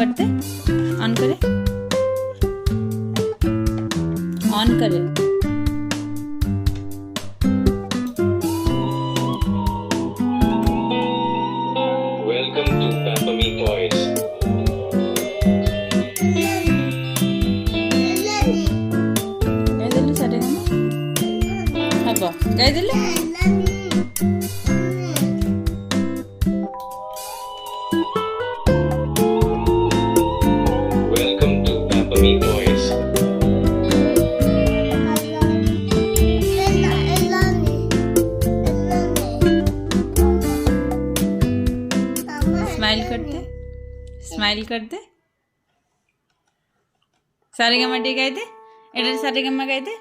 करते, ऑन करे, ऑन करे। Welcome to Peppa Me Toys. कहदेलु सारे हम कहदेलु। Welcome to Peppa Me Toys. Smile करते, स्माइल करते। सारेगामा टी कहते, एडर सारेगामा कहते।